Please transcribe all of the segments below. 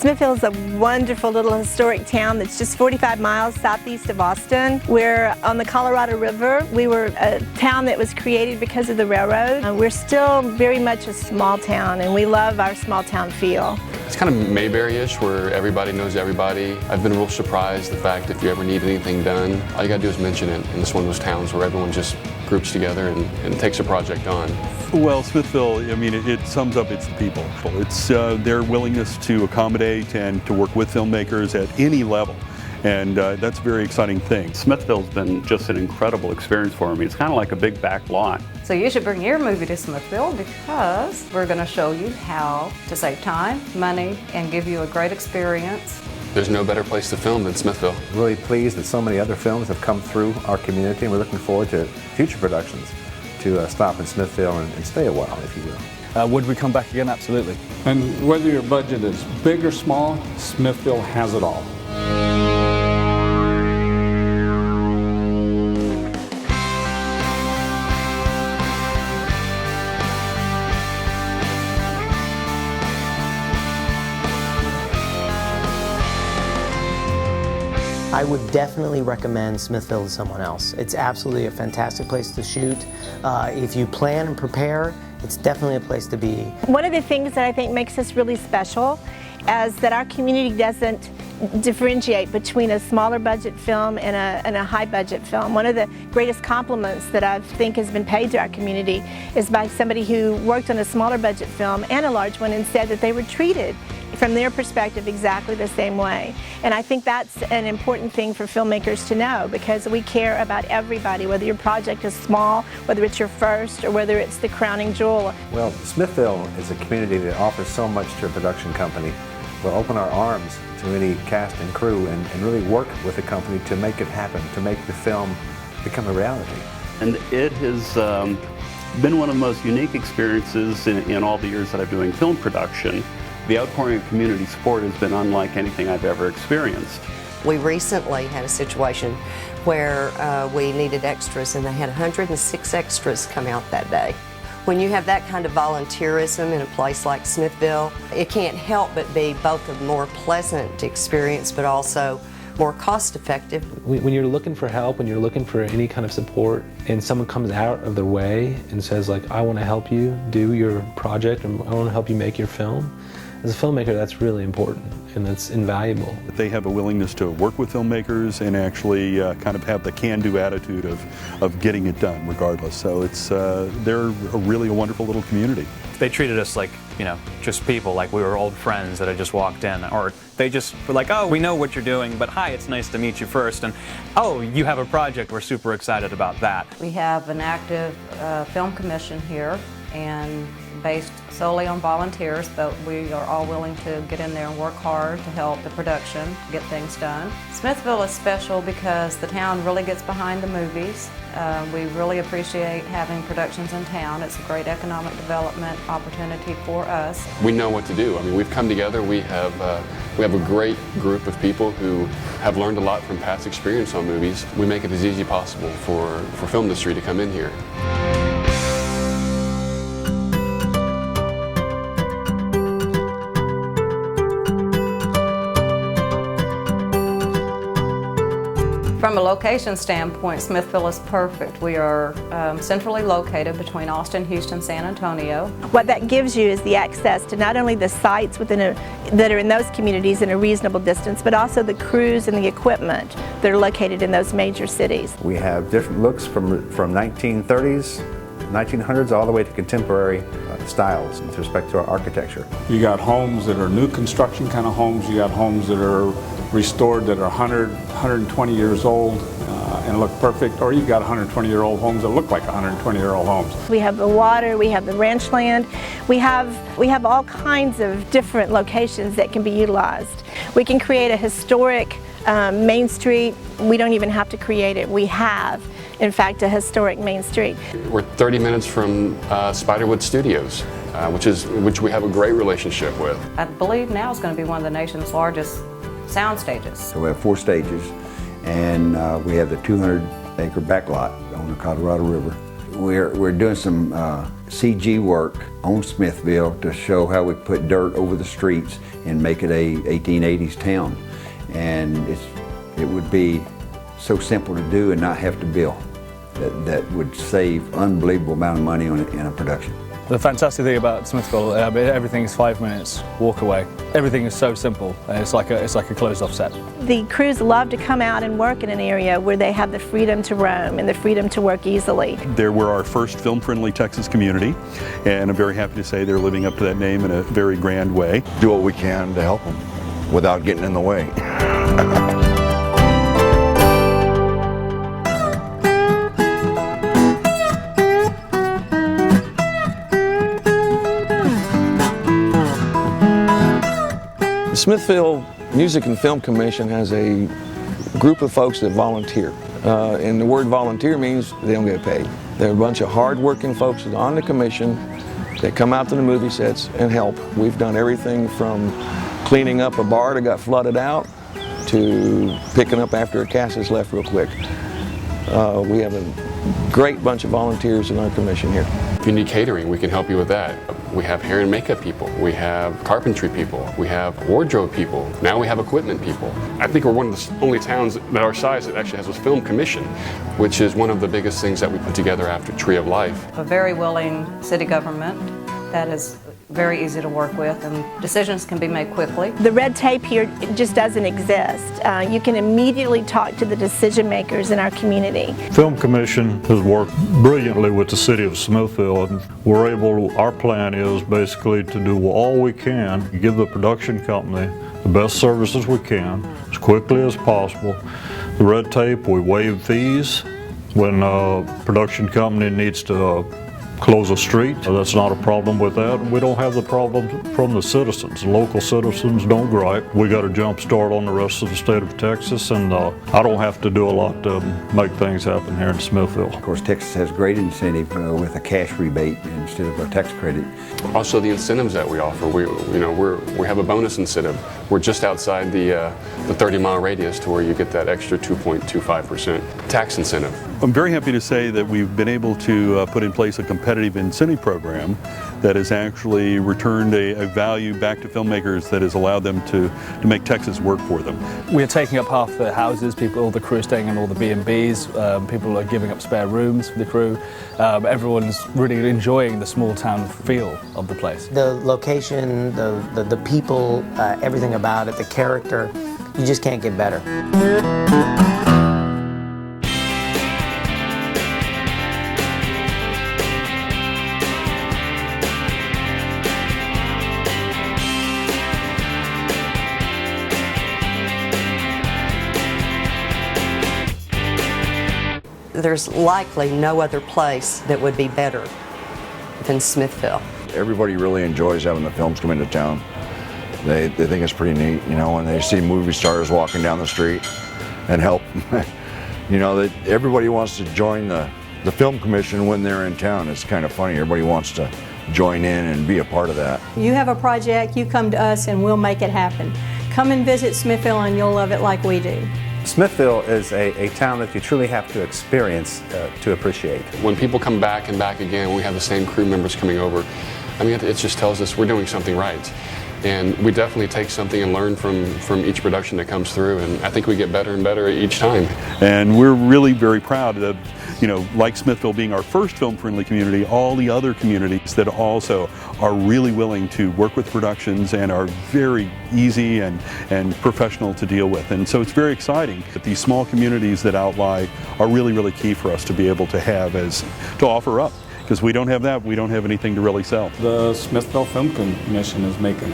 Smithville is a wonderful little historic town that's just 45 miles southeast of Austin. We're on the Colorado River. We were a town that was created because of the railroad. We're still very much a small town, and we love our small town feel. It's kind of Mayberry-ish, where everybody knows everybody. I've been real surprised the fact if you ever need anything done, all you gotta do is mention it. And it's one of those towns where everyone just groups together and takes a project on. Well, Smithville, I mean, it sums up, it's the people. It's their willingness to accommodate and to work with filmmakers at any level. And that's a very exciting thing. Smithville's been just an incredible experience for me. It's kind of like a big back lot. So you should bring your movie to Smithville, because we're going to show you how to save time, money, and give you a great experience. There's no better place to film than Smithville. Really pleased that so many other films have come through our community, and we're looking forward to future productions to stop in Smithville and stay a while, if you will. Would we come back again? Absolutely. And whether your budget is big or small, Smithville has it all. I would definitely recommend Smithville to someone else. It's absolutely a fantastic place to shoot. If you plan and prepare, it's definitely a place to be. One of the things that I think makes us really special is that our community doesn't differentiate between a smaller budget film and a high budget film. One of the greatest compliments that I think has been paid to our community is by somebody who worked on a smaller budget film and a large one and said that they were treated from their perspective exactly the same way. And I think that's an important thing for filmmakers to know, because we care about everybody, whether your project is small, whether it's your first, or whether it's the crowning jewel. Well, Smithville is a community that offers so much to a production company. We'll open our arms to any cast and crew and really work with the company to make it happen, to make the film become a reality. And it has been one of the most unique experiences in all the years that I've been doing film production. The outpouring of community support has been unlike anything I've ever experienced. We recently had a situation where we needed extras, and they had 106 extras come out that day. When you have that kind of volunteerism in a place like Smithville, it can't help but be both a more pleasant experience, but also more cost-effective. When you're looking for help, when you're looking for any kind of support, and someone comes out of their way and says, like, I want to help you do your project, and I want to help you make your film, as a filmmaker, that's really important, and that's invaluable. They have a willingness to work with filmmakers and actually kind of have the can-do attitude of getting it done regardless. So it's they're really a wonderful little community. They treated us like, you know, just people, like we were old friends that had just walked in, or they just were like, oh, we know what you're doing, but hi, it's nice to meet you first, and oh, you have a project, we're super excited about that. We have an active film commission here, and based solely on volunteers, but we are all willing to get in there and work hard to help the production, get things done. Smithville is special because the town really gets behind the movies. We really appreciate having productions in town. It's a great economic development opportunity for us. We know what to do. I mean, we've come together. We have a great group of people who have learned a lot from past experience on movies. We make it as easy as possible for film industry to come in here. From a location standpoint, Smithville is perfect. We are centrally located between Austin, Houston, San Antonio. What that gives you is the access to not only the sites that are in those communities in a reasonable distance, but also the crews and the equipment that are located in those major cities. We have different looks from 1930s, 1900s, all the way to contemporary styles with respect to our architecture. You got homes that are new construction kind of homes. You got homes that are restored that are 100, 120 years old and look perfect, or you've got 120-year-old homes that look like 120-year-old homes. We have the water, we have the ranch land, we have all kinds of different locations that can be utilized. We can create a historic Main Street. We don't even have to create it. We have, in fact, a historic Main Street. We're 30 minutes from SPIDERWOOD Studios, which we have a great relationship with. I believe now is going to be one of the nation's largest sound stages. So we have 4 stages, and we have the 200-acre backlot on the Colorado River. We're doing some CG work on Smithville to show how we put dirt over the streets and make it a 1880s town. And it would be so simple to do and not have to bill. That would save unbelievable amount of money in a production. The fantastic thing about Smithville, everything is 5 minutes walk away. Everything is so simple. It's like a closed-off set. The crews love to come out and work in an area where they have the freedom to roam and the freedom to work easily. They were our first film-friendly Texas community, and I'm very happy to say they're living up to that name in a very grand way. Do what we can to help them without getting in the way. The Smithville Music and Film Commission has a group of folks that volunteer. And the word volunteer means they don't get paid. They're a bunch of hard-working folks on the commission that come out to the movie sets and help. We've done everything from cleaning up a bar that got flooded out to picking up after a cast is left real quick. We have a great bunch of volunteers in our commission here. If you need catering, we can help you with that. We have hair and makeup people, we have carpentry people, we have wardrobe people, now we have equipment people. I think we're one of the only towns that our size that actually has a film commission, which is one of the biggest things that we put together after Tree of Life. A very willing city government that is very easy to work with, and decisions can be made quickly. The red tape here just doesn't exist. You can immediately talk to the decision makers in our community. Film Commission has worked brilliantly with the city of Smithville, and we're able, our plan is basically to do all we can, give the production company the best services we can, as quickly as possible. The red tape, we waive fees when a production company needs to close a street. That's not a problem with that. We don't have the problem from the citizens. Local citizens don't gripe. We got a jump start on the rest of the state of Texas, and I don't have to do a lot to make things happen here in Smithville. Of course, Texas has great incentive with a cash rebate instead of a tax credit. Also the incentives that we offer, we have a bonus incentive. We're just outside the 30-mile radius to where you get that extra 2.25% tax incentive. I'm very happy to say that we've been able to put in place a competitive incentive program that has actually returned a value back to filmmakers that has allowed them to make Texas work for them. We're taking up half the houses, all the crew staying in all the B&Bs, people are giving up spare rooms for the crew. Everyone's really enjoying the small town feel of the place. The location, the people, everything about it, the character, you just can't get better. There's likely no other place that would be better than Smithville. Everybody really enjoys having the films come into town. They think it's pretty neat, you know, when they see movie stars walking down the street and help. You know, that everybody wants to join the film commission when they're in town. It's kind of funny. Everybody wants to join in and be a part of that. You have a project, you come to us and we'll make it happen. Come and visit Smithville and you'll love it like we do. Smithville is a town that you truly have to experience to appreciate. When people come back and back again, we have the same crew members coming over. I mean, it just tells us we're doing something right. And we definitely take something and learn from each production that comes through, and I think we get better and better each time. And we're really very proud of, you know, like Smithville being our first film-friendly community, all the other communities that also are really willing to work with productions and are very easy and professional to deal with. And so it's very exciting that these small communities that outlie are really, really key for us to be able to have to offer up. Because we don't have that, we don't have anything to really sell. The Smithville Film Commission is making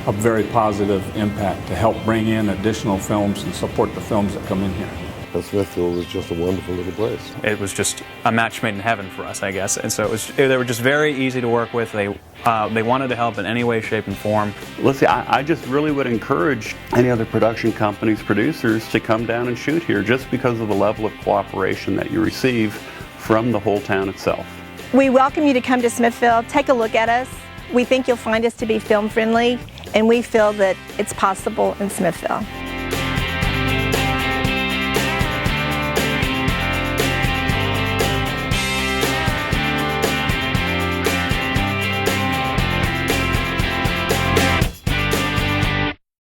a very positive impact to help bring in additional films and support the films that come in here. Smithville was just a wonderful little place. It was just a match made in heaven for us, I guess. And so they were just very easy to work with. They wanted to help in any way, shape, and form. Let's see, I just really would encourage any other production companies, producers, to come down and shoot here just because of the level of cooperation that you receive from the whole town itself. We welcome you to come to Smithville, take a look at us. We think you'll find us to be film friendly, and we feel that it's possible in Smithville.